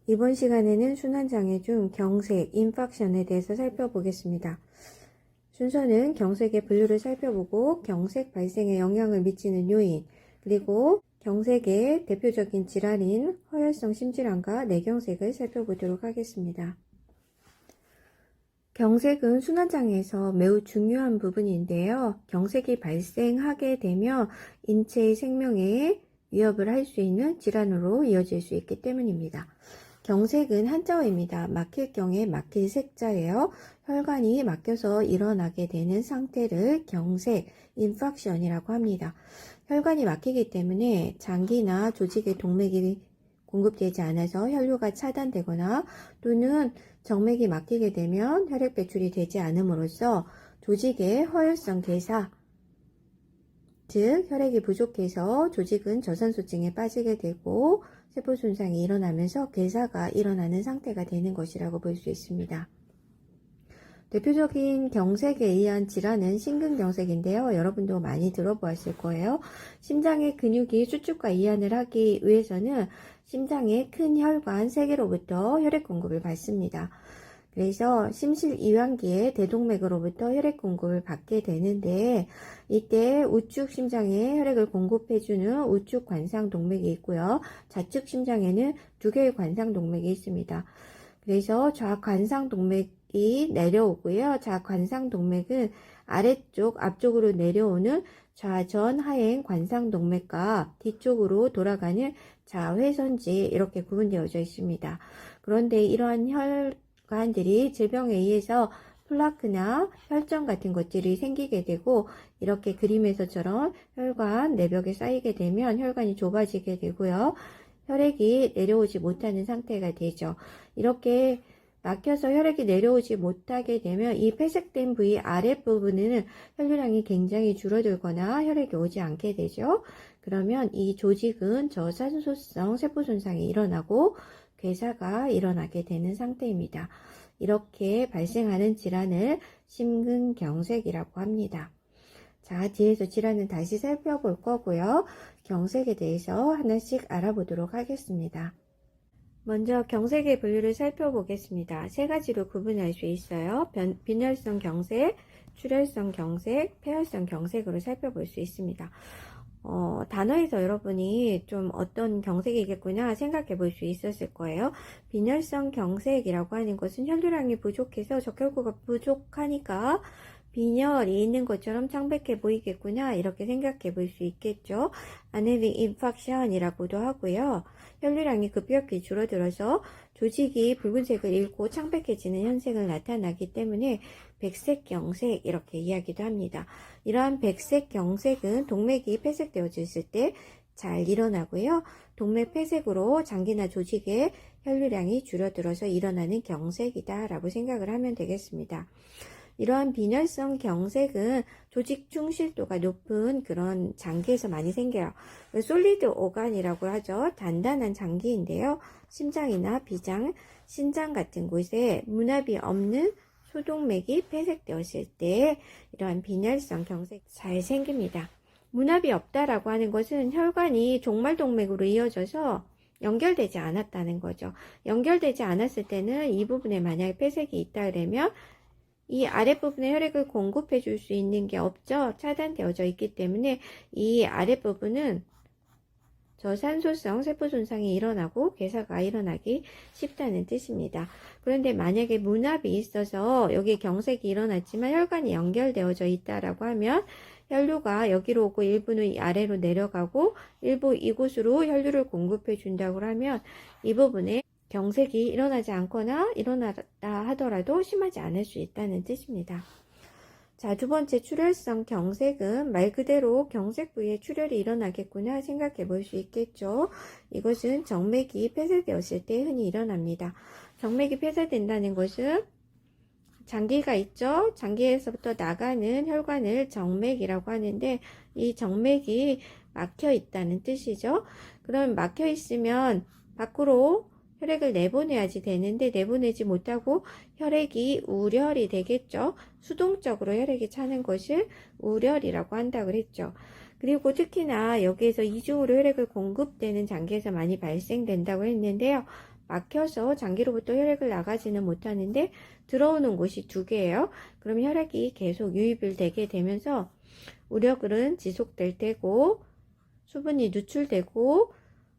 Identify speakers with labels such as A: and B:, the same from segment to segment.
A: 이번 시간에는 순환장애 중 경색, 인팍션에 대해서 살펴보겠습니다. 순서는 경색의 분류를 살펴보고 경색 발생에 영향을 미치는 요인, 그리고 경색의 대표적인 질환인 허혈성 심질환과 뇌경색을 살펴보도록 하겠습니다. 경색은 순환장애에서 매우 중요한 부분인데요. 경색이 발생하게 되면 인체의 생명에 위협을 할 수 있는 질환으로 이어질 수 있기 때문입니다. 경색은 한자어입니다. 막힐 경에 막힐 색자예요. 혈관이 막혀서 일어나게 되는 상태를 경색, 인팍션이라고 합니다. 혈관이 막히기 때문에 장기나 조직의 동맥이 공급되지 않아서 혈류가 차단되거나 또는 정맥이 막히게 되면 혈액 배출이 되지 않음으로써 조직의 허혈성 괴사, 즉 혈액이 부족해서 조직은 저산소증에 빠지게 되고 세포 손상이 일어나면서 괴사가 일어나는 상태가 되는 것이라고 볼 수 있습니다. 대표적인 경색에 의한 질환은 심근경색인데요. 여러분도 많이 들어보았을 거예요. 심장의 근육이 수축과 이완을 하기 위해서는 심장의 큰 혈관 3개로부터 혈액 공급을 받습니다. 그래서 심실이완기에 대동맥으로부터 혈액 공급을 받게 되는데 이때 우측 심장에 혈액을 공급해주는 우측 관상동맥이 있고요. 좌측 심장에는 2개의 관상동맥이 있습니다. 그래서 좌관상동맥이 내려오고요. 좌관상동맥은 아래쪽 앞쪽으로 내려오는 좌전하행 관상동맥과 뒤쪽으로 돌아가는 좌회선지 이렇게 구분되어져 있습니다. 그런데 이러한 혈관들이 질병에 의해서 플라크나 혈전 같은 것들이 생기게 되고 이렇게 그림에서처럼 혈관 내벽에 쌓이게 되면 혈관이 좁아지게 되고요. 혈액이 내려오지 못하는 상태가 되죠. 이렇게 막혀서 혈액이 내려오지 못하게 되면 이 폐색된 부위 아랫부분은 혈류량이 굉장히 줄어들거나 혈액이 오지 않게 되죠. 그러면 이 조직은 저산소성 세포 손상이 일어나고 괴사가 일어나게 되는 상태입니다. 이렇게 발생하는 질환을 심근경색이라고 합니다. 자, 뒤에서 질환은 다시 살펴볼 거고요. 경색에 대해서 하나씩 알아보도록 하겠습니다. 먼저 경색의 분류를 살펴보겠습니다. 3가지로 구분할 수 있어요. 빈혈성 경색, 출혈성 경색, 폐혈성 경색으로 살펴볼 수 있습니다. 단어에서 여러분이 좀 어떤 경색이겠구나 생각해 볼 수 있었을 거예요. 빈혈성 경색이라고 하는 것은 혈류량이 부족해서 적혈구가 부족하니까 빈혈이 있는 것처럼 창백해 보이겠구나 이렇게 생각해 볼 수 있겠죠. 아네믹 인팍션이라고도 하고요. 혈류량이 급격히 줄어들어서 조직이 붉은색을 잃고 창백해지는 현상을 나타나기 때문에 백색경색 이렇게 이야기도 합니다. 이러한 백색경색은 동맥이 폐색되어졌을 때 잘 일어나고요. 동맥 폐색으로 장기나 조직의 혈류량이 줄어들어서 일어나는 경색이다 라고 생각을 하면 되겠습니다. 이러한 빈혈성 경색은 조직 충실도가 높은 그런 장기에서 많이 생겨요. 솔리드 오간이라고 하죠. 단단한 장기인데요. 심장이나 비장, 신장 같은 곳에 문합이 없는 소동맥이 폐색되었을 때 이러한 빈혈성 경색 잘 생깁니다. 문합이 없다라고 하는 것은 혈관이 종말동맥으로 이어져서 연결되지 않았다는 거죠. 연결되지 않았을 때는 이 부분에 만약에 폐색이 있다 그러면 이 아랫부분에 혈액을 공급해 줄 수 있는 게 없죠. 차단되어져 있기 때문에 이 아랫부분은 저산소성 세포 손상이 일어나고 괴사가 일어나기 쉽다는 뜻입니다. 그런데 만약에 문합이 있어서 여기 경색이 일어났지만 혈관이 연결되어져 있다라고 하면 혈류가 여기로 오고 일부는 아래로 내려가고 일부 이곳으로 혈류를 공급해 준다고 하면 이 부분에 경색이 일어나지 않거나 일어났다 하더라도 심하지 않을 수 있다는 뜻입니다. 자, 두 번째 출혈성 경색은 말 그대로 경색 부위에 출혈이 일어나겠구나 생각해 볼 수 있겠죠. 이것은 정맥이 폐쇄되었을 때 흔히 일어납니다. 정맥이 폐쇄된다는 것은 장기가 있죠. 장기에서부터 나가는 혈관을 정맥이라고 하는데 이 정맥이 막혀 있다는 뜻이죠. 그럼 막혀 있으면 밖으로 혈액을 내보내야지 되는데 내보내지 못하고 혈액이 우렬이 되겠죠. 수동적으로 혈액이 차는 것을 우렬이라고 한다고 그랬죠. 그리고 특히나 여기에서 이중으로 혈액을 공급되는 장기에서 많이 발생된다고 했는데요. 막혀서 장기로부터 혈액을 나가지는 못하는데 들어오는 곳이 두 개예요. 그럼 혈액이 계속 유입을 되게 되면서 우려글은 지속될 테고 수분이 누출되고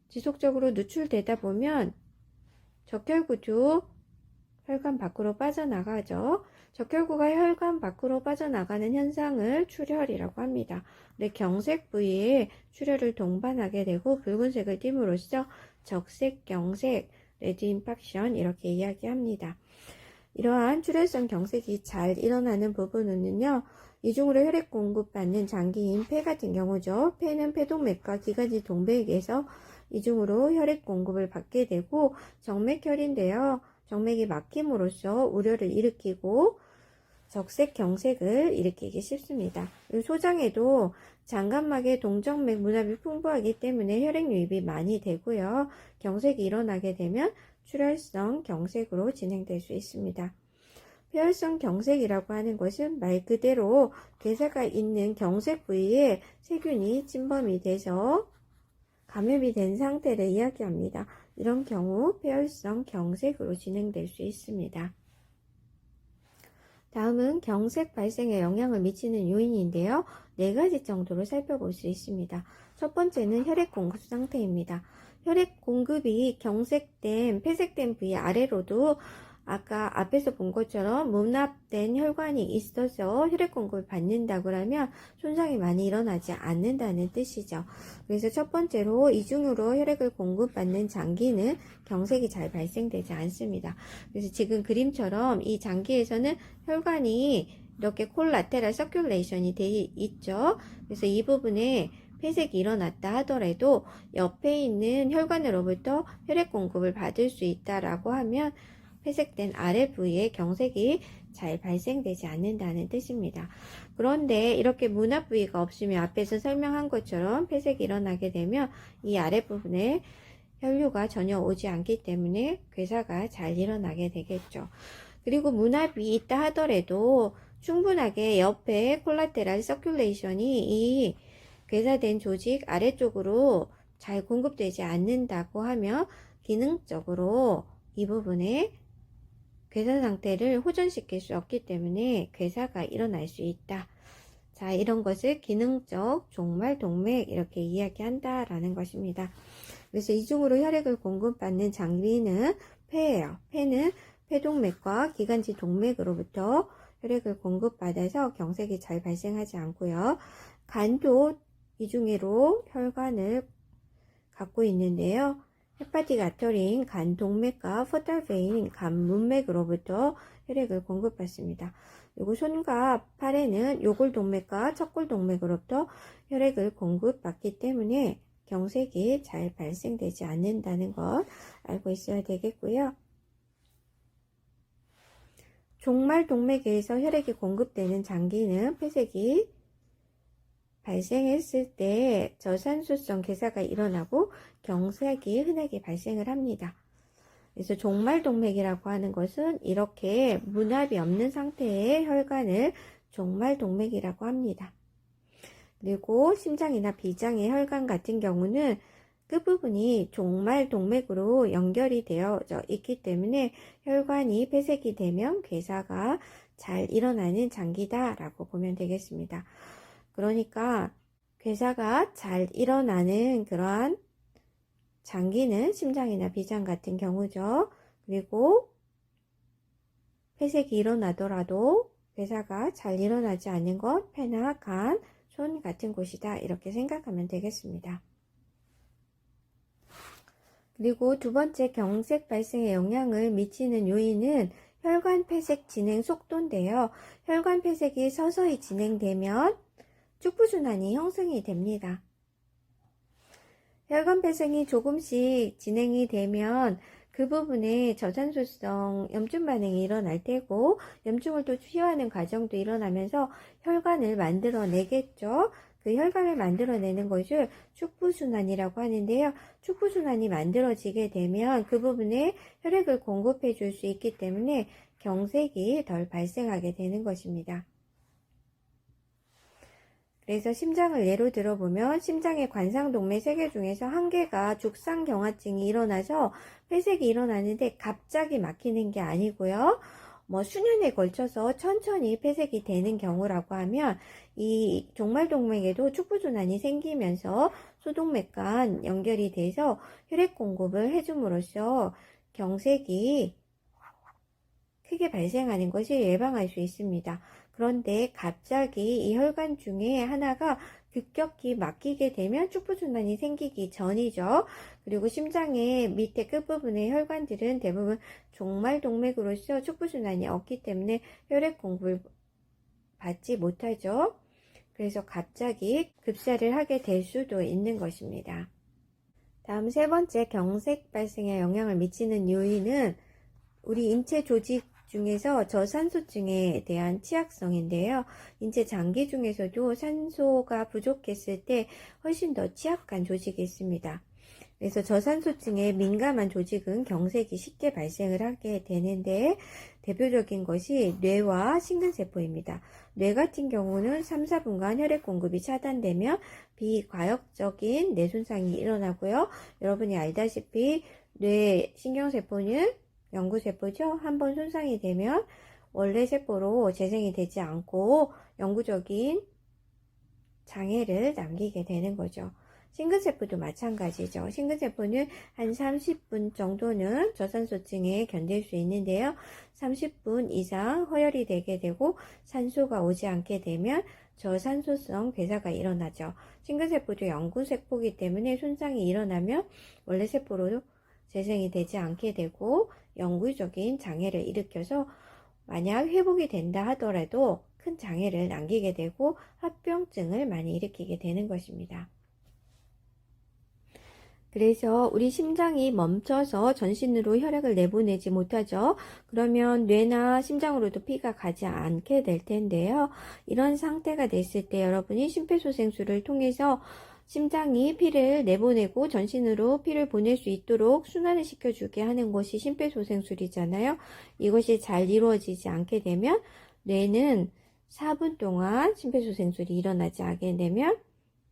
A: 지속적으로 누출되다 보면 적혈구도 혈관 밖으로 빠져나가죠. 적혈구가 혈관 밖으로 빠져나가는 현상을 출혈이라고 합니다. 근데 경색 부위에 출혈을 동반하게 되고 붉은색을 띠므로써 적색경색, 레드 임팍션 이렇게 이야기합니다. 이러한 출혈성 경색이 잘 일어나는 부분은요, 이중으로 혈액 공급받는 장기인 폐 같은 경우죠. 폐는 폐동맥과 기관지 동맥에서 이중으로 혈액 공급을 받게 되고 정맥혈인데요. 정맥이 막힘으로써 우려를 일으키고 적색경색을 일으키기 쉽습니다. 소장에도 장관막에 동정맥 문합이 풍부하기 때문에 혈액 유입이 많이 되고요. 경색이 일어나게 되면 출혈성 경색으로 진행될 수 있습니다. 폐혈성 경색이라고 하는 것은 말 그대로 괴사가 있는 경색 부위에 세균이 침범이 돼서 감염이 된 상태를 이야기합니다. 이런 경우 폐혈성 경색으로 진행될 수 있습니다. 다음은 경색 발생에 영향을 미치는 요인인데요. 4가지 정도로 살펴볼 수 있습니다. 첫 번째는 혈액 공급 상태입니다. 혈액 공급이 경색된, 폐색된 부위 아래로도 아까 앞에서 본 것처럼 문합된 혈관이 있어서 혈액 공급을 받는다고 하면 손상이 많이 일어나지 않는다는 뜻이죠. 그래서 첫 번째로 이중으로 혈액을 공급받는 장기는 경색이 잘 발생되지 않습니다. 그래서 지금 그림처럼 이 장기에서는 혈관이 이렇게 콜라테럴 서큘레이션이 되어 있죠. 그래서 이 부분에 폐색이 일어났다 하더라도 옆에 있는 혈관으로부터 혈액 공급을 받을 수 있다라고 하면 폐색된 아래 부위에 경색이 잘 발생되지 않는다는 뜻입니다. 그런데 이렇게 문합 부위가 없으면 앞에서 설명한 것처럼 폐색이 일어나게 되면 이 아랫부분에 혈류가 전혀 오지 않기 때문에 괴사가 잘 일어나게 되겠죠. 그리고 문합이 있다 하더라도 충분하게 옆에 콜라테럴 서큘레이션이 이 괴사된 조직 아래쪽으로 잘 공급되지 않는다고 하면 기능적으로 이 부분에 괴사 상태를 호전시킬 수 없기 때문에 괴사가 일어날 수 있다. 자, 이런 것을 기능적 종말 동맥 이렇게 이야기한다라는 것입니다. 그래서 이중으로 혈액을 공급받는 장기는 폐예요. 폐는 폐동맥과 기관지 동맥으로부터 혈액을 공급받아서 경색이 잘 발생하지 않고요. 간도 이중으로 혈관을 갖고 있는데요. 헤파틱 아터리인 간 동맥과 포탈 베인 간 문맥으로부터 혈액을 공급받습니다. 그리고 손과 팔에는 요골 동맥과 척골 동맥으로부터 혈액을 공급받기 때문에 경색이 잘 발생되지 않는다는 것 알고 있어야 되겠고요. 종말 동맥에서 혈액이 공급되는 장기는 폐색이 발생했을 때 저산소성 괴사가 일어나고 경색이 흔하게 발생을 합니다. 그래서 종말동맥이라고 하는 것은 이렇게 문합이 없는 상태의 혈관을 종말동맥이라고 합니다. 그리고 심장이나 비장의 혈관 같은 경우는 끝부분이 종말동맥으로 연결이 되어져 있기 때문에 혈관이 폐색이 되면 괴사가 잘 일어나는 장기다라고 보면 되겠습니다. 그러니까 괴사가 잘 일어나는 그러한 장기는 심장이나 비장 같은 경우죠. 그리고 폐색이 일어나더라도 괴사가 잘 일어나지 않는 것, 폐나 간, 손 같은 곳이다. 이렇게 생각하면 되겠습니다. 그리고 두 번째 경색 발생에 영향을 미치는 요인은 혈관 폐색 진행 속도인데요. 혈관 폐색이 서서히 진행되면 축부순환이 형성이 됩니다. 혈관 폐색이 조금씩 진행이 되면 그 부분에 저산소성 염증 반응이 일어날 테고 염증을 또 치유하는 과정도 일어나면서 혈관을 만들어내겠죠. 그 혈관을 만들어내는 것을 축부순환이라고 하는데요. 축부순환이 만들어지게 되면 그 부분에 혈액을 공급해 줄 수 있기 때문에 경색이 덜 발생하게 되는 것입니다. 그래서 심장을 예로 들어보면 심장의 관상동맥 3개 중에서 1개가 죽상경화증이 일어나서 폐색이 일어나는데 갑자기 막히는 게 아니고요. 뭐 수년에 걸쳐서 천천히 폐색이 되는 경우라고 하면 이 종말동맥에도 축부순환이 생기면서 소동맥과 연결이 돼서 혈액 공급을 해줌으로써 경색이 크게 발생하는 것을 예방할 수 있습니다. 그런데 갑자기 이 혈관 중에 하나가 급격히 막히게 되면 축부순환이 생기기 전이죠. 그리고 심장의 밑에 끝부분의 혈관들은 대부분 종말동맥으로서 축부순환이 없기 때문에 혈액 공급을 받지 못하죠. 그래서 갑자기 급사를 하게 될 수도 있는 것입니다. 다음 3번째 경색 발생에 영향을 미치는 요인은 우리 인체 조직 중에서 저산소증에 대한 취약성인데요. 인체 장기 중에서도 산소가 부족했을 때 훨씬 더 취약한 조직이 있습니다. 그래서 저산소증에 민감한 조직은 경색이 쉽게 발생을 하게 되는데 대표적인 것이 뇌와 심근세포입니다. 뇌 같은 경우는 3, 4분간 혈액 공급이 차단되며 비과역적인 뇌 손상이 일어나고요. 여러분이 알다시피 뇌 신경세포는 영구세포죠. 한번 손상이 되면 원래 세포로 재생이 되지 않고 영구적인 장애를 남기게 되는 거죠. 심근세포도 마찬가지죠. 심근세포는 한 30분 정도는 저산소증에 견딜 수 있는데요. 30분 이상 허혈이 되게 되고 산소가 오지 않게 되면 저산소성 괴사가 일어나죠. 심근세포도 영구세포이기 때문에 손상이 일어나면 원래 세포로 재생이 되지 않게 되고 영구적인 장애를 일으켜서 만약 회복이 된다 하더라도 큰 장애를 남기게 되고 합병증을 많이 일으키게 되는 것입니다. 그래서 우리 심장이 멈춰서 전신으로 혈액을 내보내지 못하죠. 그러면 뇌나 심장으로도 피가 가지 않게 될 텐데요. 이런 상태가 됐을 때 여러분이 심폐소생술을 통해서 심장이 피를 내보내고 전신으로 피를 보낼 수 있도록 순환을 시켜주게 하는 것이 심폐소생술이잖아요. 이것이 잘 이루어지지 않게 되면 뇌는 4분 동안 심폐소생술이 일어나지 않게 되면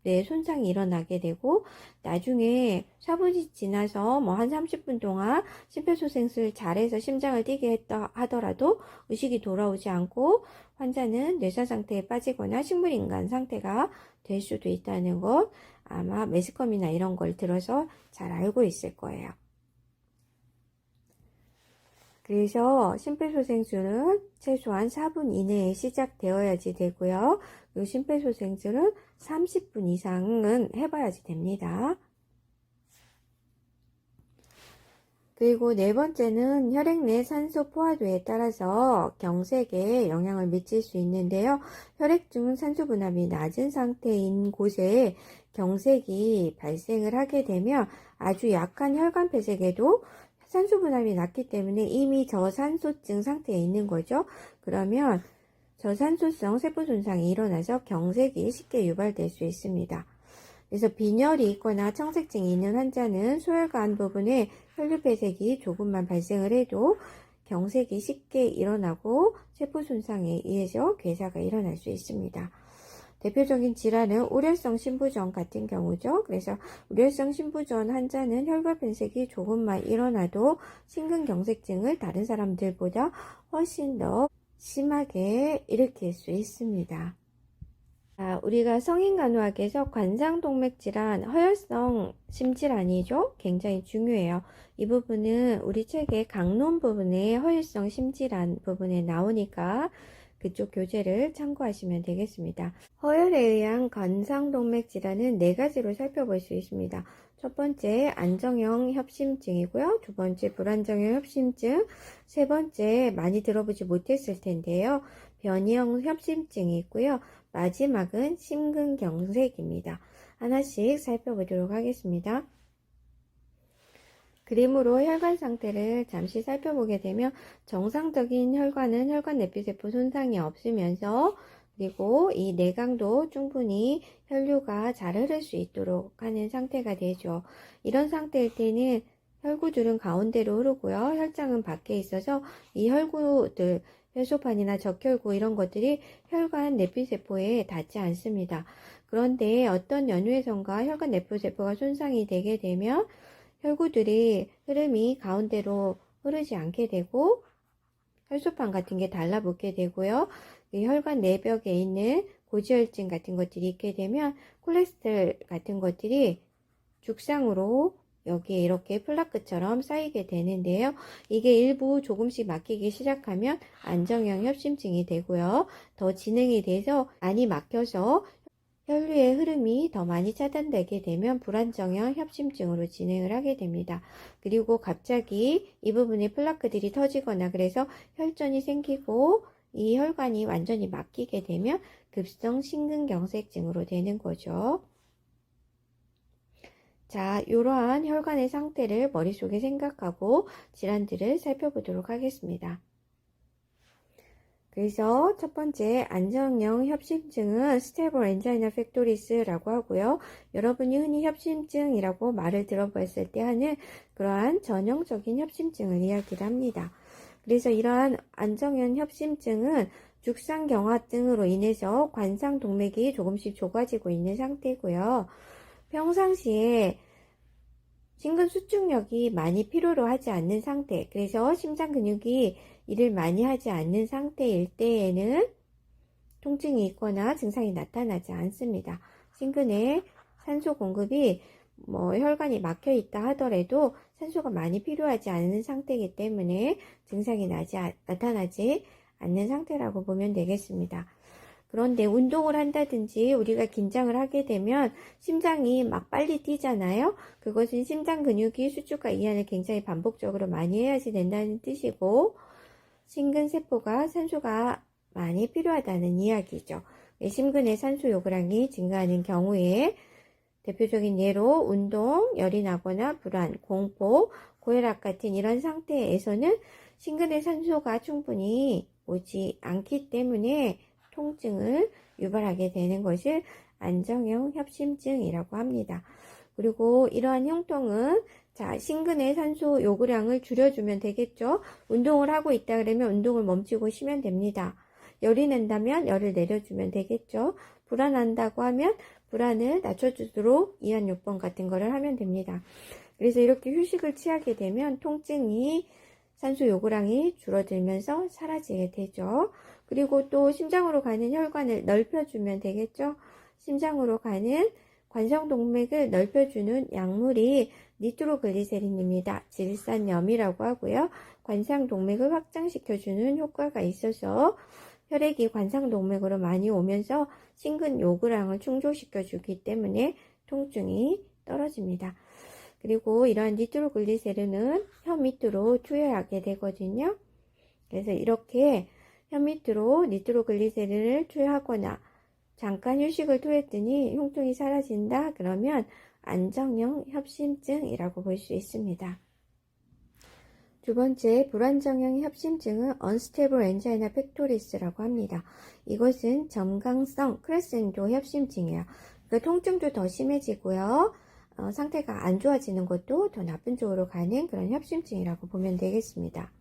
A: 뇌 손상이 일어나게 되고 나중에 4분이 지나서 뭐 한 30분 동안 심폐소생술 잘해서 심장을 뛰게 했다 하더라도 의식이 돌아오지 않고 환자는 뇌사 상태에 빠지거나 식물인간 상태가 될 수도 있다는 것 아마 매스컴이나 이런 걸 들어서 잘 알고 있을 거예요. 그래서 심폐소생술은 최소한 4분 이내에 시작되어야지 되고요. 이 심폐소생술은 30분 이상은 해봐야지 됩니다. 그리고 4번째는 혈액 내 산소 포화도에 따라서 경색에 영향을 미칠 수 있는데요. 혈액 중 산소 분압이 낮은 상태인 곳에 경색이 발생을 하게 되면 아주 약한 혈관 폐색에도 산소 분압이 낮기 때문에 이미 저산소증 상태에 있는 거죠. 그러면 저산소성 세포 손상이 일어나서 경색이 쉽게 유발될 수 있습니다. 그래서 빈혈이 있거나 청색증이 있는 환자는 소혈관 부분에 혈류 폐색이 조금만 발생을 해도 경색이 쉽게 일어나고 세포 손상에 의해서 괴사가 일어날 수 있습니다. 대표적인 질환은 우려성 심부전 같은 경우죠. 그래서 우려성 심부전 환자는 혈관 폐색이 조금만 일어나도 심근경색증을 다른 사람들보다 훨씬 더 심하게 일으킬 수 있습니다. 우리가 성인간호학에서 관상동맥질환, 허혈성 심질환이죠. 굉장히 중요해요. 이 부분은 우리 책의 강론 부분에 허혈성 심질환 부분에 나오니까 그쪽 교재를 참고하시면 되겠습니다. 허혈에 의한 관상동맥 질환은 4가지로 살펴볼 수 있습니다. 첫 번째 안정형 협심증이고요. 두 번째 불안정형 협심증, 세 번째 많이 들어보지 못했을 텐데요. 변이형 협심증이 있고요. 마지막은 심근경색입니다. 하나씩 살펴보도록 하겠습니다. 그림으로 혈관 상태를 잠시 살펴보게 되면 정상적인 혈관은 혈관 내피세포 손상이 없으면서 그리고 이 내강도 충분히 혈류가 잘 흐를 수 있도록 하는 상태가 되죠. 이런 상태일 때는 혈구들은 가운데로 흐르고요. 혈장은 밖에 있어서 이 혈구들 혈소판이나 적혈구 이런 것들이 혈관 내피세포에 닿지 않습니다. 그런데 어떤 연후에선가 혈관 내피세포가 손상이 되게 되면 혈구들이 흐름이 가운데로 흐르지 않게 되고 혈소판 같은 게 달라붙게 되고요. 혈관 내벽에 있는 고지혈증 같은 것들이 있게 되면 콜레스테롤 같은 것들이 죽상으로 여기에 이렇게 플라크처럼 쌓이게 되는데요. 이게 일부 조금씩 막히기 시작하면 안정형 협심증이 되고요. 더 진행이 돼서 안이 막혀서 혈류의 흐름이 더 많이 차단되게 되면 불안정형 협심증으로 진행을 하게 됩니다. 그리고 갑자기 이 부분에 플라크들이 터지거나 그래서 혈전이 생기고 이 혈관이 완전히 막히게 되면 급성 심근경색증으로 되는 거죠. 자, 이러한 혈관의 상태를 머릿속에 생각하고 질환들을 살펴보도록 하겠습니다. 그래서 첫 번째 안정형 협심증은 스테이블 엔자이나 팩토리스라고 하고요. 여러분이 흔히 협심증이라고 말을 들어봤을 때 하는 그러한 전형적인 협심증을 이야기를 합니다. 그래서 이러한 안정형 협심증은 죽상경화증으로 인해서 관상동맥이 조금씩 좁아지고 있는 상태고요. 평상시에 심근 수축력이 많이 필요로 하지 않는 상태, 그래서 심장 근육이 일을 많이 하지 않는 상태일 때에는 통증이 있거나 증상이 나타나지 않습니다. 심근에 산소 공급이 혈관이 막혀 있다 하더라도 산소가 많이 필요하지 않은 상태이기 때문에 증상이 나타나지 않는 상태라고 보면 되겠습니다. 그런데 운동을 한다든지 우리가 긴장을 하게 되면 심장이 막 빨리 뛰잖아요. 그것은 심장 근육이 수축과 이완을 굉장히 반복적으로 많이 해야지 된다는 뜻이고, 심근세포가 산소가 많이 필요하다는 이야기죠. 심근의 산소 요구량이 증가하는 경우에 대표적인 예로 운동, 열이 나거나 불안, 공포, 고혈압 같은 이런 상태에서는 심근의 산소가 충분히 오지 않기 때문에 통증을 유발하게 되는 것을 안정형 협심증이라고 합니다. 그리고 이러한 흉통은 심근의 산소 요구량을 줄여주면 되겠죠. 운동을 하고 있다 그러면 운동을 멈추고 쉬면 됩니다. 열이 난다면 열을 내려주면 되겠죠. 불안한다고 하면 불안을 낮춰주도록 이완요법 같은 거를 하면 됩니다. 그래서 이렇게 휴식을 취하게 되면 통증이 산소 요구량이 줄어들면서 사라지게 되죠. 그리고 또 심장으로 가는 혈관을 넓혀주면 되겠죠. 심장으로 가는 관성동맥을 넓혀주는 약물이 니트로글리세린입니다. 질산염이라고 하고요. 관상동맥을 확장시켜주는 효과가 있어서 혈액이 관상동맥으로 많이 오면서 심근 요구량을 충족시켜주기 때문에 통증이 떨어집니다. 그리고 이러한 니트로글리세린은 혀 밑으로 투여하게 되거든요. 그래서 이렇게 혀 밑으로 니트로글리세린을 투여하거나 잠깐 휴식을 투했더니 흉통이 사라진다 그러면 안정형 협심증이라고 볼 수 있습니다. 두 번째, 불안정형 협심증은 Unstable Angina Pectoris라고 합니다. 이것은 점강성 크레센도 협심증이에요. 그러니까 통증도 더 심해지고요. 상태가 안 좋아지는 것도 더 나쁜 쪽으로 가는 그런 협심증이라고 보면 되겠습니다.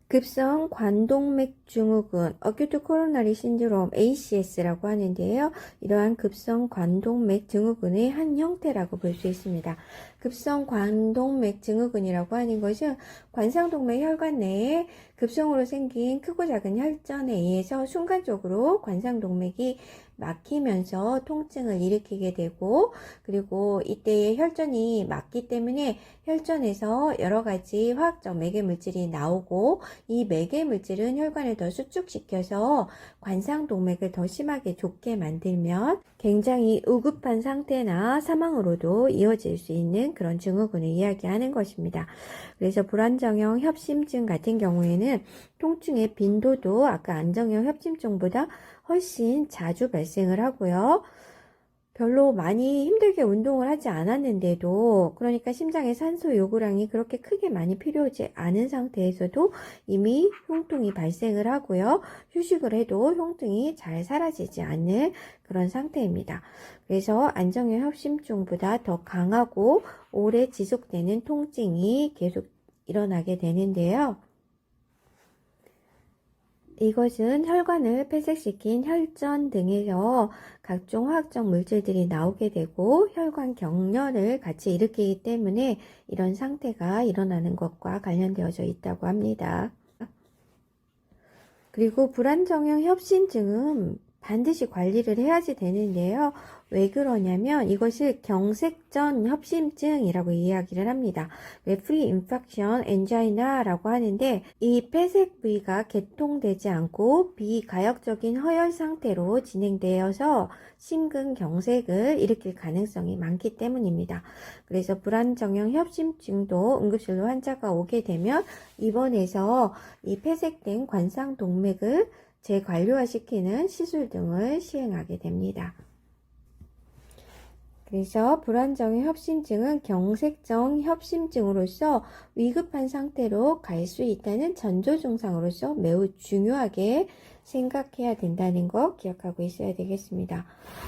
A: 급성 관동맥 증후군, Acute Coronary Syndrome, ACS라고 하는데요. 이러한 급성 관동맥 증후군의 한 형태라고 볼 수 있습니다. 급성 관동맥 증후군이라고 하는 것은 관상동맥 혈관 내에 급성으로 생긴 크고 작은 혈전에 의해서 순간적으로 관상동맥이 막히면서 통증을 일으키게 되고, 그리고 이때의 혈전이 막기 때문에 혈전에서 여러 가지 화학적 매개 물질이 나오고, 이 매개 물질은 혈관을 더 수축시켜서 관상동맥을 더 심하게 좁게 만들면 굉장히 의급한 상태나 사망으로도 이어질 수 있는 그런 증후군을 이야기하는 것입니다. 그래서 불안정형 협심증 같은 경우에는 통증의 빈도도 아까 안정형 협심증보다 훨씬 자주 발생을 하고요. 별로 많이 힘들게 운동을 하지 않았는데도, 그러니까 심장의 산소 요구량이 그렇게 크게 많이 필요하지 않은 상태에서도 이미 흉통이 발생을 하고요. 휴식을 해도 흉통이 잘 사라지지 않는 그런 상태입니다. 그래서 안정형 협심증보다 더 강하고 오래 지속되는 통증이 계속 일어나게 되는데요. 이것은 혈관을 폐색시킨 혈전 등에서 각종 화학적 물질들이 나오게 되고 혈관 경련을 같이 일으키기 때문에 이런 상태가 일어나는 것과 관련되어져 있다고 합니다. 그리고 불안정형 협심증은 반드시 관리를 해야지 되는데요. 왜 그러냐면 이것을 경색전 협심증이라고 이야기를 합니다. Refractory Infection Angina라고 하는데 이 폐색 부위가 개통되지 않고 비가역적인 허혈 상태로 진행되어서 심근경색을 일으킬 가능성이 많기 때문입니다. 그래서 불안정형 협심증도 응급실로 환자가 오게 되면 입원해서 이 폐색된 관상동맥을 재관료화시키는 시술 등을 시행하게 됩니다. 그래서 불안정형 협심증은 경색정 협심증으로서 위급한 상태로 갈 수 있다는 전조 증상으로서 매우 중요하게 생각해야 된다는 거 기억하고 있어야 되겠습니다.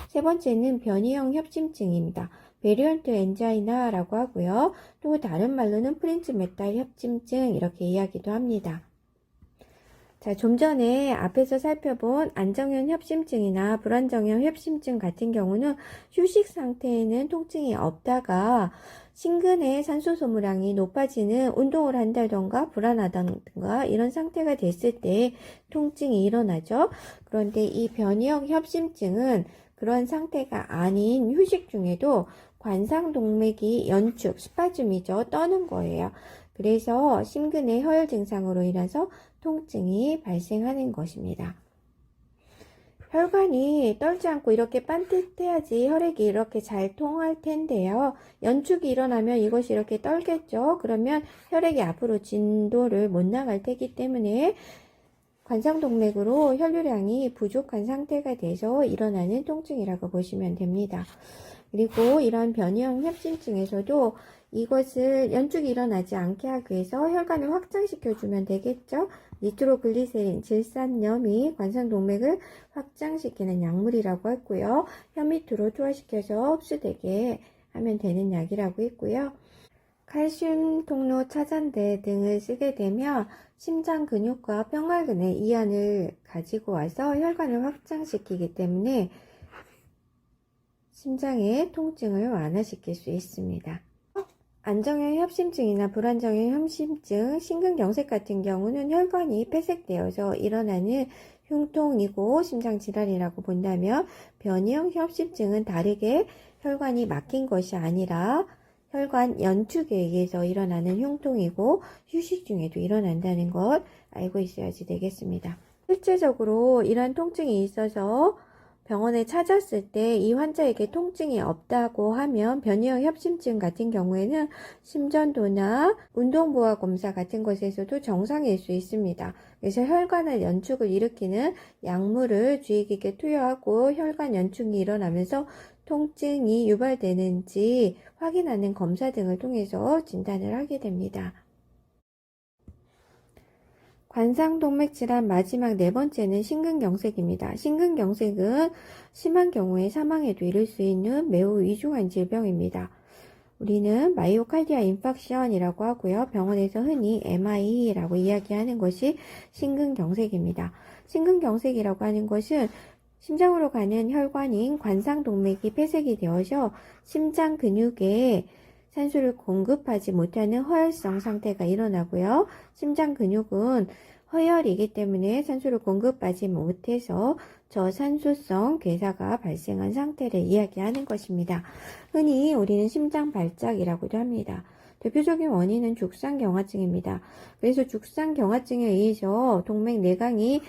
A: 세 번째는 변이형 협심증입니다. 베리언트 엔자이나라고 하고요. 또 다른 말로는 프린츠 메탈 협심증 이렇게 이야기도 합니다. 자, 좀 전에 앞에서 살펴본 안정형 협심증이나 불안정형 협심증 같은 경우는 휴식 상태에는 통증이 없다가 심근의 산소 소모량이 높아지는 운동을 한다던가 불안하다던가 이런 상태가 됐을 때 통증이 일어나죠. 그런데 이 변이형 협심증은 그런 상태가 아닌 휴식 중에도 관상동맥이 연축, 스파즘이죠. 떠는 거예요. 그래서 심근의 허혈 증상으로 인해서 통증이 발생하는 것입니다. 혈관이 떨지 않고 이렇게 반듯해야지 혈액이 이렇게 잘 통할 텐데요. 연축이 일어나면 이것이 이렇게 떨겠죠. 그러면 혈액이 앞으로 진도를 못 나갈 테기 때문에 관상동맥으로 혈류량이 부족한 상태가 돼서 일어나는 통증이라고 보시면 됩니다. 그리고 이런 변이형 협심증에서도 이것을 연축이 일어나지 않게 하기 위해서 혈관을 확장시켜주면 되겠죠. 니트로글리세린, 질산염이 관상동맥을 확장시키는 약물이라고 했고요. 혀 밑으로 투하시켜서 흡수되게 하면 되는 약이라고 했고요. 칼슘 통로 차단제 등을 쓰게 되면 심장 근육과 뼈말근의 이완을 가지고 와서 혈관을 확장시키기 때문에 심장의 통증을 완화시킬 수 있습니다. 안정형 협심증이나 불안정형 협심증, 심근경색 같은 경우는 혈관이 폐색되어서 일어나는 흉통이고 심장질환이라고 본다면 변이형 협심증은 다르게 혈관이 막힌 것이 아니라 혈관 연축에 의해서 일어나는 흉통이고 휴식 중에도 일어난다는 것 알고 있어야지 되겠습니다. 실제적으로 이러한 통증이 있어서 병원에 찾았을 때 이 환자에게 통증이 없다고 하면 변이형 협심증 같은 경우에는 심전도나 운동부하 검사 같은 것에서도 정상일 수 있습니다. 그래서 혈관의 연축을 일으키는 약물을 주의 깊게 투여하고 혈관 연축이 일어나면서 통증이 유발되는지 확인하는 검사 등을 통해서 진단을 하게 됩니다. 관상동맥 질환 마지막 네 번째는 심근경색입니다. 심근경색은 심한 경우에 사망에도 이를 수 있는 매우 위중한 질병입니다. 우리는 마이오카디아 인팍션이라고 하고요. 병원에서 흔히 MI라고 이야기하는 것이 심근경색입니다. 심근경색이라고 하는 것은 심장으로 가는 혈관인 관상동맥이 폐색이 되어서 심장 근육에 산소를 공급하지 못하는 허혈성 상태가 일어나고요. 심장 근육은 허혈이기 때문에 산소를 공급하지 못해서 저산소성 괴사가 발생한 상태를 이야기하는 것입니다. 흔히 우리는 심장 발작이라고도 합니다. 대표적인 원인은 죽상경화증입니다. 그래서 죽상경화증에 의해서 동맥 내강이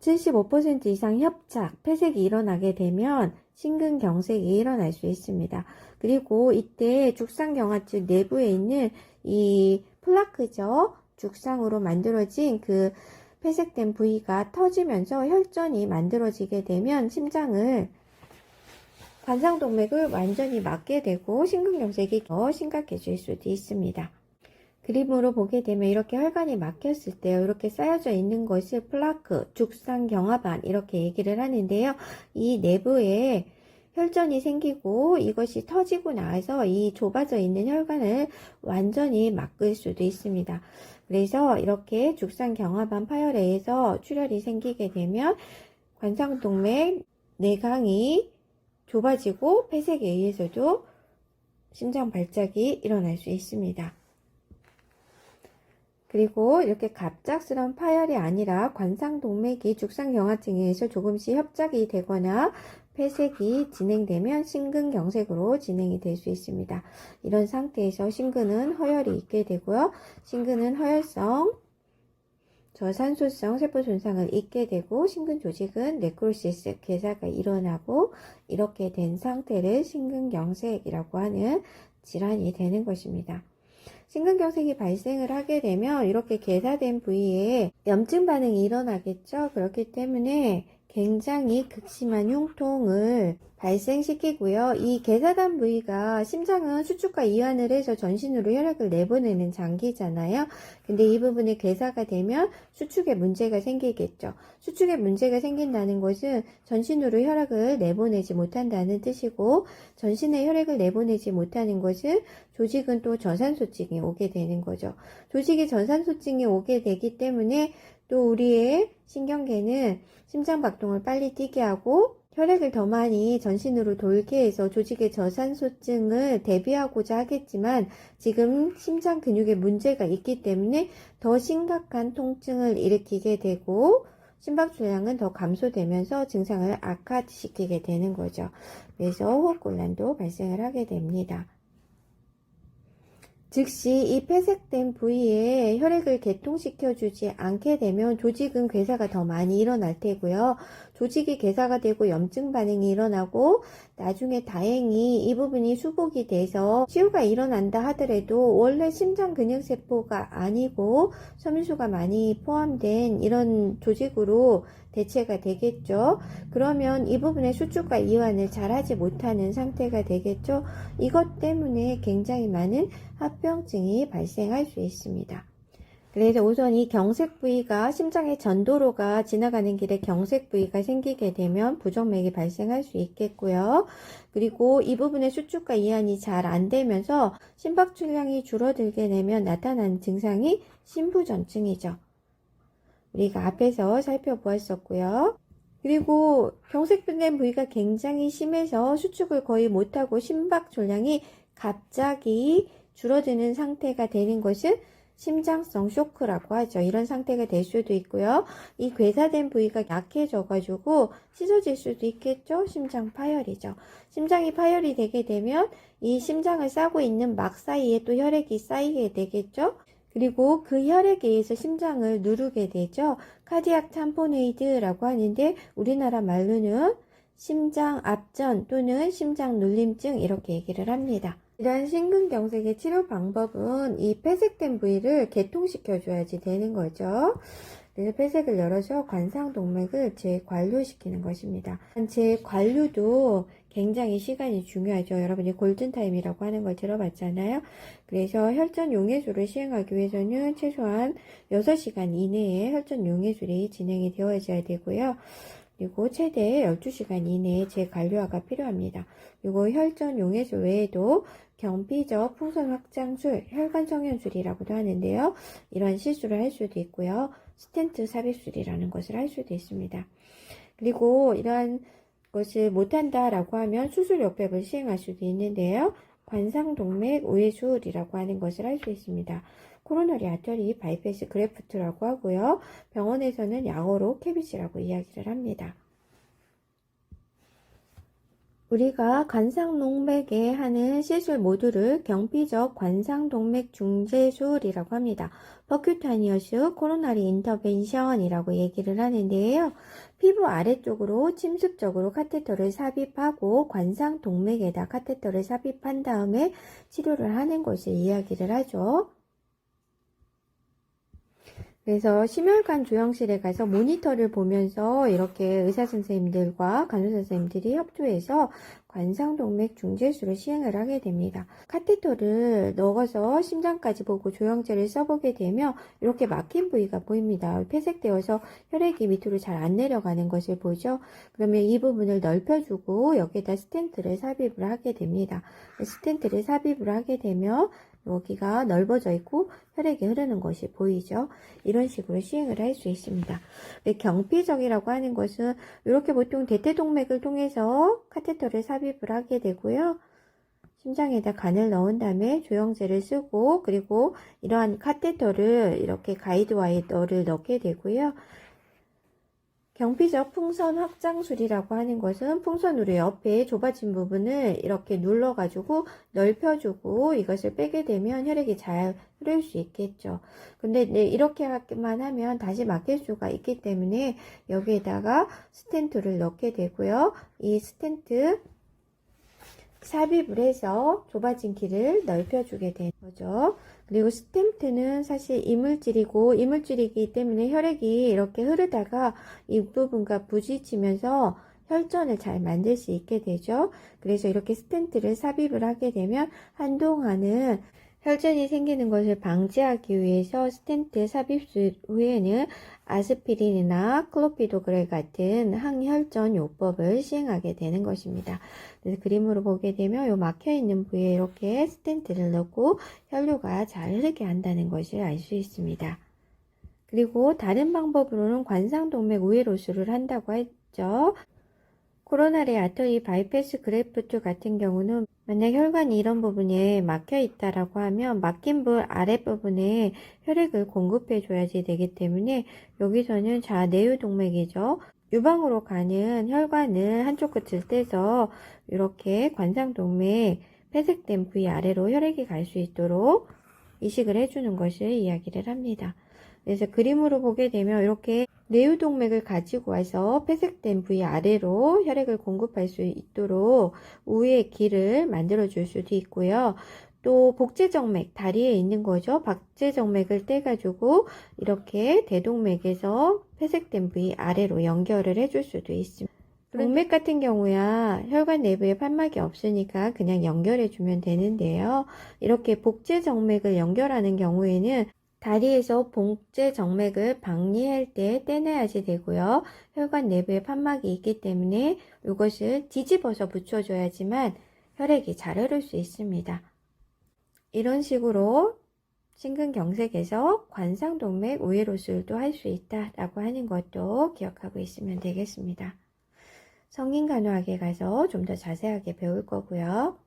A: 75% 이상 협착, 폐색이 일어나게 되면 심근경색이 일어날 수 있습니다. 그리고 이때 죽상경화증 내부에 있는 이 플라크죠. 죽상으로 만들어진 그 폐색된 부위가 터지면서 혈전이 만들어지게 되면 관상동맥을 완전히 막게 되고 심근경색이 더 심각해질 수도 있습니다. 그림으로 보게 되면 이렇게 혈관이 막혔을 때 이렇게 쌓여져 있는 것을 플라크, 죽상경화반 이렇게 얘기를 하는데요. 이 내부에 혈전이 생기고 이것이 터지고 나서 이 좁아져 있는 혈관을 완전히 막을 수도 있습니다. 그래서 이렇게 죽상경화반 파열에 의해서 출혈이 생기게 되면 관상동맥 내강이 좁아지고 폐색에 의해서도 심장 발작이 일어날 수 있습니다. 그리고 이렇게 갑작스러운 파열이 아니라 관상동맥이 죽상경화증에 의해서 조금씩 협착이 되거나 폐색이 진행되면 심근경색으로 진행이 될 수 있습니다. 이런 상태에서 심근은 허혈이 있게 되고요. 심근은 허혈성, 저산소성 세포 손상을 입게 되고 심근 조직은 네크로시스, 괴사가 일어나고 이렇게 된 상태를 심근경색이라고 하는 질환이 되는 것입니다. 심근경색이 발생을 하게 되면 이렇게 괴사된 부위에 염증 반응이 일어나겠죠. 그렇기 때문에 굉장히 극심한 흉통을 발생시키고요. 이 괴사된 부위가 심장은 수축과 이완을 해서 전신으로 혈액을 내보내는 장기잖아요. 근데 이 부분에 괴사가 되면 수축에 문제가 생기겠죠. 수축에 문제가 생긴다는 것은 전신으로 혈액을 내보내지 못한다는 뜻이고, 전신에 혈액을 내보내지 못하는 것은 조직은 또 저산소증이 오게 되는 거죠. 조직이 저산소증이 오게 되기 때문에 또 우리의 신경계는 심장박동을 빨리 뛰게 하고 혈액을 더 많이 전신으로 돌게 해서 조직의 저산소증을 대비하고자 하겠지만 지금 심장 근육에 문제가 있기 때문에 더 심각한 통증을 일으키게 되고 심박출량은 더 감소되면서 증상을 악화시키게 되는 거죠. 그래서 호흡곤란도 발생을 하게 됩니다. 즉시 이 폐색된 부위에 혈액을 개통시켜주지 않게 되면 조직은 괴사가 더 많이 일어날 테고요. 조직이 괴사가 되고 염증 반응이 일어나고 나중에 다행히 이 부분이 수복이 돼서 치유가 일어난다 하더라도 원래 심장 근육세포가 아니고 섬유수가 많이 포함된 이런 조직으로 대체가 되겠죠. 그러면 이 부분의 수축과 이완을 잘 하지 못하는 상태가 되겠죠. 이것 때문에 굉장히 많은 합병증이 발생할 수 있습니다. 그래서 우선 이 경색 부위가 심장의 전도로가 지나가는 길에 경색 부위가 생기게 되면 부정맥이 발생할 수 있겠고요. 그리고 이 부분의 수축과 이완이 잘 안 되면서 심박출량이 줄어들게 되면 나타나는 증상이 심부전증이죠. 우리가 앞에서 살펴보았었고요. 그리고 경색된 부위가 굉장히 심해서 수축을 거의 못하고 심박출량이 갑자기 줄어드는 상태가 되는 것은 심장성 쇼크라고 하죠. 이런 상태가 될 수도 있고요. 이 괴사된 부위가 약해져 가지고 찢어질 수도 있겠죠. 심장 파열이죠. 심장이 파열이 되게 되면 이 심장을 싸고 있는 막 사이에 또 혈액이 쌓이게 되겠죠. 그리고 그 혈액에 의해서 심장을 누르게 되죠. 카디악 tamponade라고 하는데 우리나라 말로는 심장 압전 또는 심장 눌림증 이렇게 얘기를 합니다. 이러한 심근경색의 치료 방법은 이 폐색된 부위를 개통시켜 줘야지 되는 거죠. 그래서 폐색을 열어서 관상동맥을 재관류시키는 것입니다. 재관류도 굉장히 시간이 중요하죠. 여러분이 골든타임이라고 하는 걸 들어봤잖아요. 그래서 혈전 용해술을 시행하기 위해서는 최소한 6시간 이내에 혈전 용해술이 진행이 되어져야 되고요. 그리고 최대 12시간 이내에 재관류화가 필요합니다. 그리고 혈전 용해술 외에도 경피적 풍선 확장술, 혈관 성형술이라고도 하는데요. 이런 시술을 할 수도 있고요. 스텐트 삽입술이라는 것을 할 수도 있습니다. 그리고 이러한 것을 못한다라고 하면 수술 역벽을 시행할 수도 있는데요. 관상동맥 우회술이라고 하는 것을 할 수 있습니다. 코로너리 아터리 바이패스 그래프트라고 하고요. 병원에서는 약어로 캐비시라고 이야기를 합니다. 우리가 관상동맥에 하는 시술 모두를 경피적 관상동맥 중재술이라고 합니다. 퍼큐타니어스 코로나리 인터벤션이라고 얘기를 하는데요. 피부 아래쪽으로 침습적으로 카테터를 삽입하고 관상동맥에다 카테터를 삽입한 다음에 치료를 하는 것을 이야기를 하죠. 그래서 심혈관 조영실에 가서 모니터를 보면서 이렇게 의사 선생님들과 간호사 선생님들이 협조해서 관상동맥 중재술을 시행을 하게 됩니다. 카테터를 넣어서 심장까지 보고 조영제를 써보게 되면 이렇게 막힌 부위가 보입니다. 폐색되어서 혈액이 밑으로 잘 안 내려가는 것을 보죠. 그러면 이 부분을 넓혀주고 여기에다 스텐트를 삽입을 하게 됩니다. 스텐트를 삽입을 하게 되면 여기가 넓어져 있고 혈액이 흐르는 것이 보이죠. 이런 식으로 시행을 할 수 있습니다. 경피적이라고 하는 것은 이렇게 보통 대퇴동맥을 통해서 카테터를 삽입을 하게 되고요. 심장에다 간을 넣은 다음에 조영제를 쓰고 그리고 이러한 카테터를 이렇게 가이드 와이어를 넣게 되고요. 경피적 풍선 확장술이라고 하는 것은 풍선으로 옆에 좁아진 부분을 이렇게 눌러가지고 넓혀주고 이것을 빼게 되면 혈액이 잘 흐를 수 있겠죠. 근데 이렇게만 하면 다시 막힐 수가 있기 때문에 여기에다가 스텐트를 넣게 되고요. 이 스텐트 삽입을 해서 좁아진 길을 넓혀주게 되는 거죠. 그리고 스텐트는 사실 이물질이고 이물질이기 때문에 혈액이 이렇게 흐르다가 이 부분과 부딪히면서 혈전을 잘 만들 수 있게 되죠. 그래서 이렇게 스텐트를 삽입을 하게 되면 한동안은 혈전이 생기는 것을 방지하기 위해서 스텐트 삽입 후에는 아스피린이나 클로피도그렐 같은 항혈전 요법을 시행하게 되는 것입니다. 그래서 그림으로 보게 되면 요 막혀있는 부위에 이렇게 스텐트를 넣고 혈류가 잘 흐르게 한다는 것을 알 수 있습니다. 그리고 다른 방법으로는 관상동맥 우회로수를 한다고 했죠. 코로나리 아터리 바이패스 그래프트 같은 경우는 만약 혈관이 이런 부분에 막혀 있다라고 하면 막힌 부 아랫부분에 혈액을 공급해 줘야지 되기 때문에 여기서는 내유동맥이죠. 유방으로 가는 혈관을 한쪽 끝을 떼서 이렇게 관상동맥 폐색된 부위 아래로 혈액이 갈 수 있도록 이식을 해주는 것을 이야기를 합니다. 그래서 그림으로 보게 되면 이렇게 내유동맥을 가지고 와서 폐색된 부위 아래로 혈액을 공급할 수 있도록 우회의 길을 만들어 줄 수도 있고요. 또 복제정맥, 다리에 있는 거죠. 박제정맥을 떼가지고 이렇게 대동맥에서 폐색된 부위 아래로 연결을 해줄 수도 있습니다. 동맥 같은 경우야 혈관 내부에 판막이 없으니까 그냥 연결해주면 되는데요. 이렇게 복제정맥을 연결하는 경우에는 다리에서 복제 정맥을 박리할 때 떼내야지 되고요. 혈관 내부에 판막이 있기 때문에 이것을 뒤집어서 붙여줘야지만 혈액이 잘 흐를 수 있습니다. 이런 식으로 심근경색에서 관상동맥 우회로술도 할 수 있다라고 하는 것도 기억하고 있으면 되겠습니다. 성인간호학에 가서 좀 더 자세하게 배울 거고요.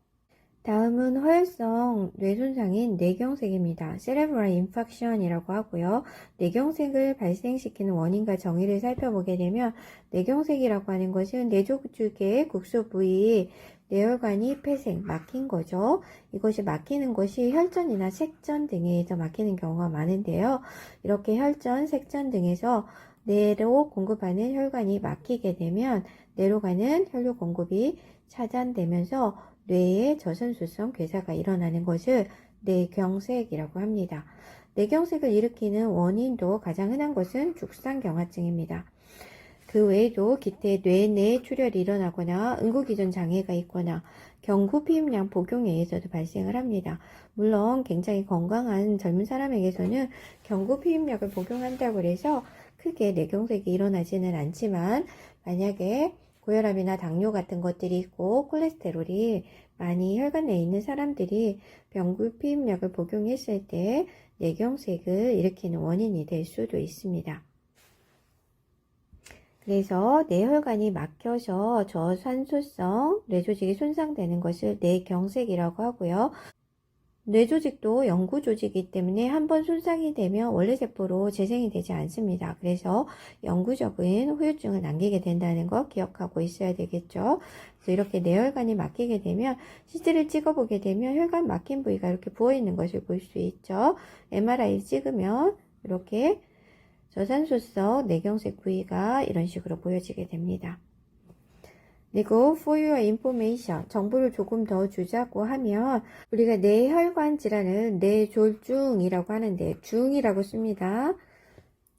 A: 다음은 허혈성 뇌손상인 뇌경색입니다. Cerebral Infarction이라고 하고요. 뇌경색을 발생시키는 원인과 정의를 살펴보게 되면 뇌경색이라고 하는 것은 뇌조직의 국소 부위 뇌혈관이 폐색, 막힌 거죠. 이것이 막히는 것이 혈전이나 색전 등에서 막히는 경우가 많은데요. 이렇게 혈전, 색전 등에서 뇌로 공급하는 혈관이 막히게 되면 뇌로 가는 혈류 공급이 차단되면서 뇌에 저선수성 괴사가 일어나는 것을 뇌경색이라고 합니다. 뇌경색을 일으키는 원인도 가장 흔한 것은 죽상경화증입니다. 그 외에도 기태 뇌내 출혈이 일어나거나 응고기전 장애가 있거나 경구피임약 복용에 의해서도 발생을 합니다. 물론 굉장히 건강한 젊은 사람에게서는 경구피임약을 복용한다고 해서 크게 뇌경색이 일어나지는 않지만 만약에 고혈압이나 당뇨 같은 것들이 있고 콜레스테롤이 많이 혈관 내에 있는 사람들이 경구피임약을 복용했을 때 뇌경색을 일으키는 원인이 될 수도 있습니다. 그래서 뇌혈관이 막혀서 저산소성 뇌조직이 손상되는 것을 뇌경색이라고 하고요. 뇌조직도 영구조직이기 때문에 한번 손상이 되면 원래 세포로 재생이 되지 않습니다. 그래서 영구적인 후유증을 남기게 된다는 거 기억하고 있어야 되겠죠. 그래서 이렇게 뇌혈관이 막히게 되면 CT를 찍어보게 되면 혈관 막힌 부위가 이렇게 부어있는 것을 볼 수 있죠. MRI 찍으면 이렇게 저산소성 뇌경색 부위가 이런 식으로 보여지게 됩니다. 그리고 for your information, 정보를 조금 더 주자고 하면 우리가 뇌혈관 질환은 뇌졸중이라고 하는데 중이라고 씁니다.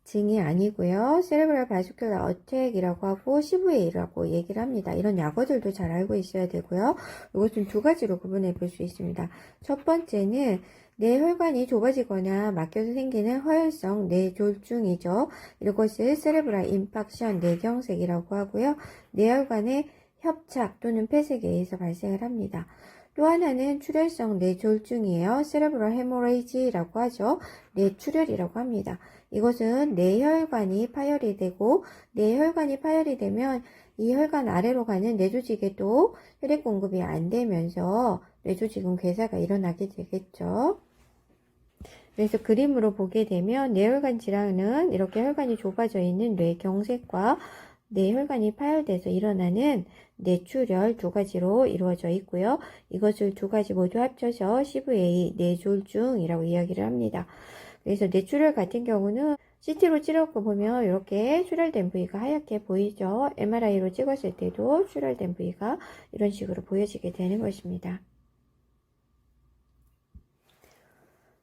A: 증이 아니고요. 세레브랄 바스큘라 어택이라고 하고 시브웨이라고 얘기를 합니다. 이런 약어들도 잘 알고 있어야 되고요. 이것은 두 가지로 구분해 볼 수 있습니다. 첫 번째는 뇌혈관이 좁아지거나 막혀서 생기는 허혈성 뇌졸중이죠. 이것을 세레브랄 임팍션 뇌경색이라고 하고요. 뇌혈관의 협착 또는 폐색에 의해서 발생을 합니다. 또 하나는 출혈성 뇌졸중이에요. 세레브럴 헤모레이지라고 하죠. 뇌출혈이라고 합니다. 이것은 뇌혈관이 파열이 되고 뇌혈관이 파열이 되면 이 혈관 아래로 가는 뇌조직에도 혈액 공급이 안 되면서 뇌조직은 괴사가 일어나게 되겠죠. 그래서 그림으로 보게 되면 뇌혈관 질환은 이렇게 혈관이 좁아져 있는 뇌경색과 뇌혈관이 파열돼서 일어나는 뇌출혈 두 가지로 이루어져 있고요. 이것을 두 가지 모두 합쳐서 CVA 뇌졸중이라고 이야기를 합니다. 그래서 뇌출혈 같은 경우는 CT로 찍어서 보면 이렇게 출혈된 부위가 하얗게 보이죠. MRI로 찍었을 때도 출혈된 부위가 이런 식으로 보여지게 되는 것입니다.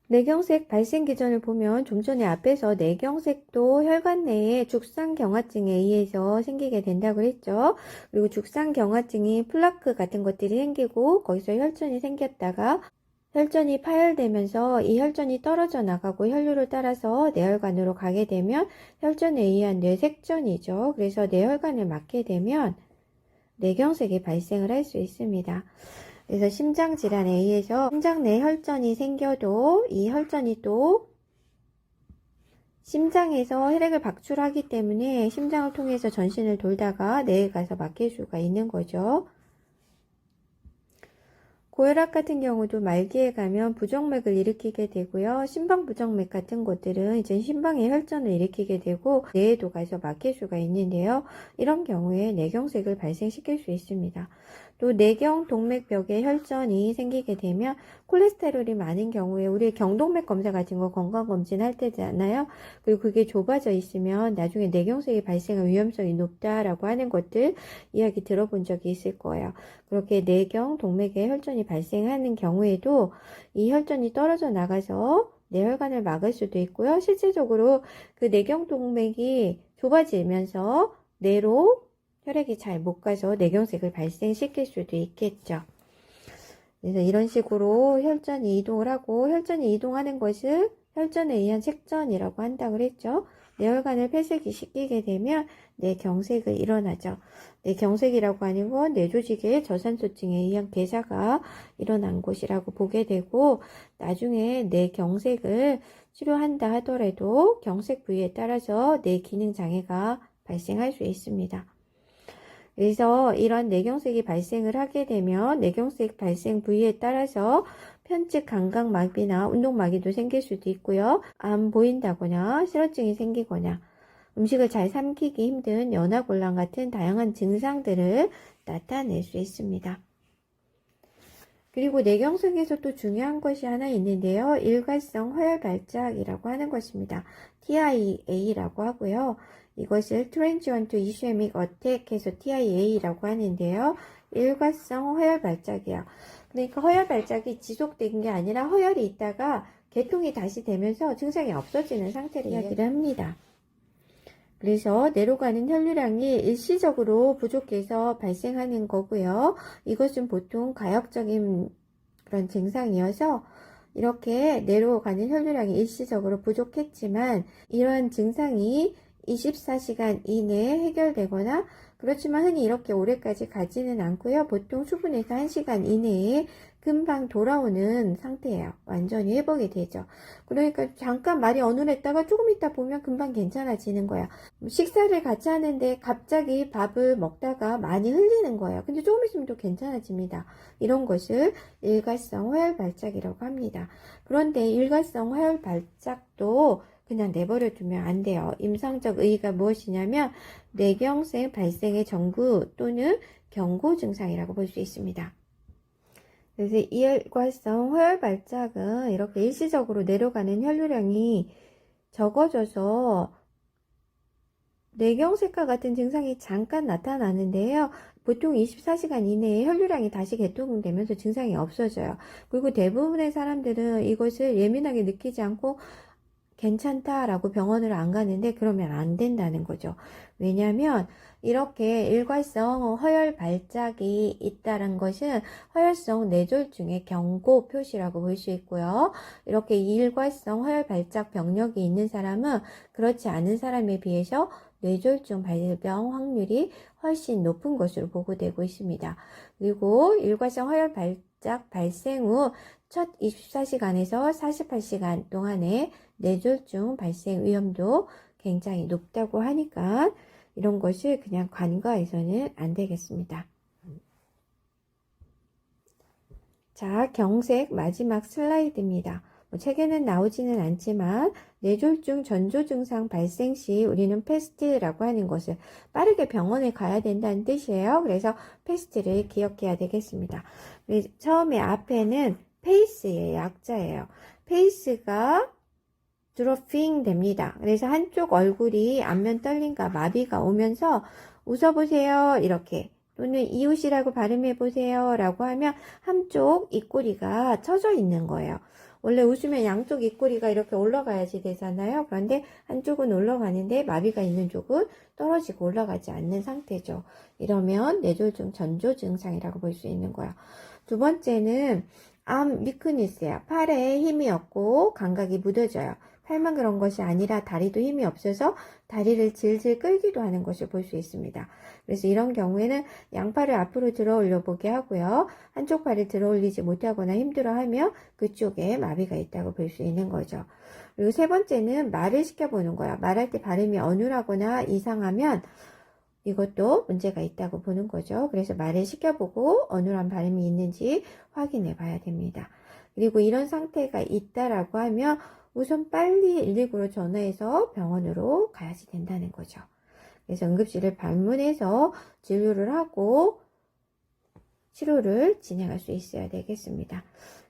A: 뇌경색 발생 기전을 보면 좀 전에 앞에서 뇌경색도 혈관 내에 죽상경화증에 의해서 생기게 된다고 했죠. 그리고 죽상경화증이 플라크 같은 것들이 생기고 거기서 혈전이 생겼다가 혈전이 파열되면서 이 혈전이 떨어져 나가고 혈류를 따라서 뇌혈관으로 가게 되면 혈전에 의한 뇌색전이죠. 그래서 뇌혈관을 막게 되면 뇌경색이 발생을 할 수 있습니다. 그래서 심장질환에 의해서 심장 내 혈전이 생겨도 이 혈전이 또 심장에서 혈액을 박출하기 때문에 심장을 통해서 전신을 돌다가 뇌에 가서 막힐 수가 있는 거죠. 고혈압 같은 경우도 말기에 가면 부정맥을 일으키게 되고요. 심방부정맥 같은 것들은 이제 심방에 혈전을 일으키게 되고 뇌에도 가서 막힐 수가 있는데요. 이런 경우에 뇌경색을 발생시킬 수 있습니다. 또 뇌경 동맥벽에 혈전이 생기게 되면 콜레스테롤이 많은 경우에 우리 경동맥 검사 같은 거 건강검진 할 때잖아요. 그리고 그게 좁아져 있으면 나중에 뇌경색이 발생할 위험성이 높다라고 하는 것들 이야기 들어본 적이 있을 거예요. 그렇게 뇌경 동맥에 혈전이 발생하는 경우에도 이 혈전이 떨어져 나가서 뇌혈관을 막을 수도 있고요. 실질적으로 그 뇌경 동맥이 좁아지면서 뇌로 혈액이 잘 못 가서 뇌경색을 발생시킬 수도 있겠죠. 그래서 이런 식으로 혈전이 이동을 하고 혈전이 이동하는 것을 혈전에 의한 색전이라고 한다고 그랬죠. 뇌혈관을 폐색이 시키게 되면 뇌경색이 일어나죠. 뇌경색이라고 하는 건 뇌조직의 저산소증에 의한 괴사가 일어난 곳이라고 보게 되고 나중에 뇌경색을 치료한다 하더라도 경색 부위에 따라서 뇌기능 장애가 발생할 수 있습니다. 그래서 이런 뇌경색이 발생을 하게 되면 뇌경색 발생 부위에 따라서 편측 감각마비나 운동마비도 생길 수도 있고요. 안 보인다거나 실어증이 생기거나 음식을 잘 삼키기 힘든 연화곤란 같은 다양한 증상들을 나타낼 수 있습니다. 그리고 뇌경색에서 또 중요한 것이 하나 있는데요. 일괄성 허혈발작이라고 하는 것입니다. TIA라고 하고요. 이것을 Transient Ischemic Attack해서 TIA라고 하는데요. 일괄성 허혈발작이에요. 그러니까 허혈발작이 지속된 게 아니라 허혈이 있다가 개통이 다시 되면서 증상이 없어지는 상태를 이야기를 합니다. 그래서 뇌로 가는 혈류량이 일시적으로 부족해서 발생하는 거고요. 이것은 보통 가역적인 그런 증상이어서 이렇게 뇌로 가는 혈류량이 일시적으로 부족했지만 이러한 증상이 24시간 이내에 해결되거나 그렇지만 흔히 이렇게 오래까지 가지는 않고요. 보통 수분에서 1시간 이내에 금방 돌아오는 상태예요. 완전히 회복이 되죠. 그러니까 잠깐 말이 어눌했다가 조금 있다 보면 금방 괜찮아지는 거야. 식사를 같이 하는데 갑자기 밥을 먹다가 많이 흘리는 거예요. 근데 조금 있으면 또 괜찮아집니다. 이런 것을 일괄성 허혈발작이라고 합니다. 그런데 일괄성 허혈발작도 그냥 내버려 두면 안 돼요. 임상적 의의가 무엇이냐면 뇌경색 발생의 전구 또는 경고 증상이라고 볼 수 있습니다. 그래서 일괄성 허혈발작은 이렇게 일시적으로 내려가는 혈류량이 적어져서 뇌경색과 같은 증상이 잠깐 나타나는데요. 보통 24시간 이내에 혈류량이 다시 개통되면서 증상이 없어져요. 그리고 대부분의 사람들은 이것을 예민하게 느끼지 않고 괜찮다라고 병원을 안 가는데 그러면 안 된다는 거죠. 왜냐하면 이렇게 일괄성 허혈 발작이 있다는 것은 허혈성 뇌졸중의 경고 표시라고 볼 수 있고요. 이렇게 일괄성 허혈 발작 병력이 있는 사람은 그렇지 않은 사람에 비해서 뇌졸중 발병 확률이 훨씬 높은 것으로 보고되고 있습니다. 그리고 일괄성 허혈 발작 발생 후 첫 24시간에서 48시간 동안에 뇌졸중 발생 위험도 굉장히 높다고 하니까 이런 것을 그냥 간과해서는 안 되겠습니다. 자, 경색 마지막 슬라이드입니다. 책에는 나오지는 않지만 뇌졸중 전조 증상 발생 시 우리는 패스트라고 하는 것을 빠르게 병원에 가야 된다는 뜻이에요. 그래서 패스트를 기억해야 되겠습니다. 처음에 앞에는 페이스의 약자예요. 페이스가 드로핑 됩니다. 그래서 한쪽 얼굴이 안면 떨림과 마비가 오면서 웃어보세요 이렇게, 또는 이웃이라고 발음해보세요 라고 하면 한쪽 입꼬리가 처져 있는 거예요. 원래 웃으면 양쪽 입꼬리가 이렇게 올라가야지 되잖아요. 그런데 한쪽은 올라가는데 마비가 있는 쪽은 떨어지고 올라가지 않는 상태죠. 이러면 뇌졸중 전조 증상이라고 볼 수 있는 거예요. 두 번째는 암 위크니스야. 팔에 힘이 없고 감각이 무뎌져요. 팔만 그런 것이 아니라 다리도 힘이 없어서 다리를 질질 끌기도 하는 것을 볼 수 있습니다. 그래서 이런 경우에는 양팔을 앞으로 들어 올려 보게 하고요. 한쪽 팔을 들어 올리지 못하거나 힘들어하면 그쪽에 마비가 있다고 볼 수 있는 거죠. 그리고 세 번째는 말을 시켜보는 거야. 말할 때 발음이 어눌하거나 이상하면 이것도 문제가 있다고 보는 거죠. 그래서 말을 시켜보고 어눌한 발음이 있는지 확인해 봐야 됩니다. 그리고 이런 상태가 있다라고 하면 우선 빨리 119로 전화해서 병원으로 가야지 된다는 거죠. 그래서 응급실을 방문해서 진료를 하고 치료를 진행할 수 있어야 되겠습니다.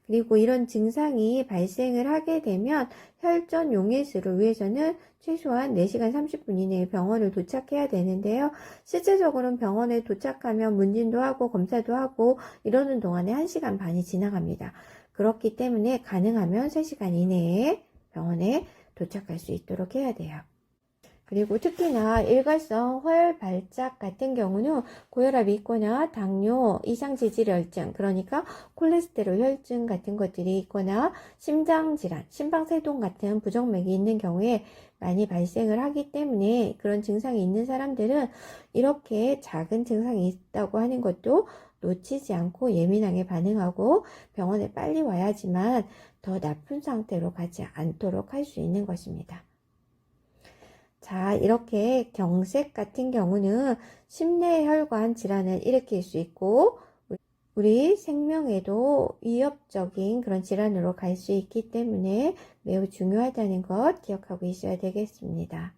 A: 그리고 이런 증상이 발생을 하게 되면 혈전 용해수를 위해서는 최소한 4시간 30분 이내에 병원을 도착해야 되는데요. 실제적으로는 병원에 도착하면 문진도 하고 검사도 하고 이러는 동안에 1시간 반이 지나갑니다. 그렇기 때문에 가능하면 3시간 이내에 병원에 도착할 수 있도록 해야 돼요. 그리고 특히나 일괄성 허혈 발작 같은 경우는 고혈압이 있거나 당뇨, 이상지질혈증, 그러니까 콜레스테롤 혈증 같은 것들이 있거나 심장질환, 심방세동 같은 부정맥이 있는 경우에 많이 발생을 하기 때문에 그런 증상이 있는 사람들은 이렇게 작은 증상이 있다고 하는 것도 놓치지 않고 예민하게 반응하고 병원에 빨리 와야지만 더 나쁜 상태로 가지 않도록 할 수 있는 것입니다. 자, 이렇게 경색 같은 경우는 심내혈관 질환을 일으킬 수 있고 우리 생명에도 위협적인 그런 질환으로 갈 수 있기 때문에 매우 중요하다는 것 기억하고 있어야 되겠습니다.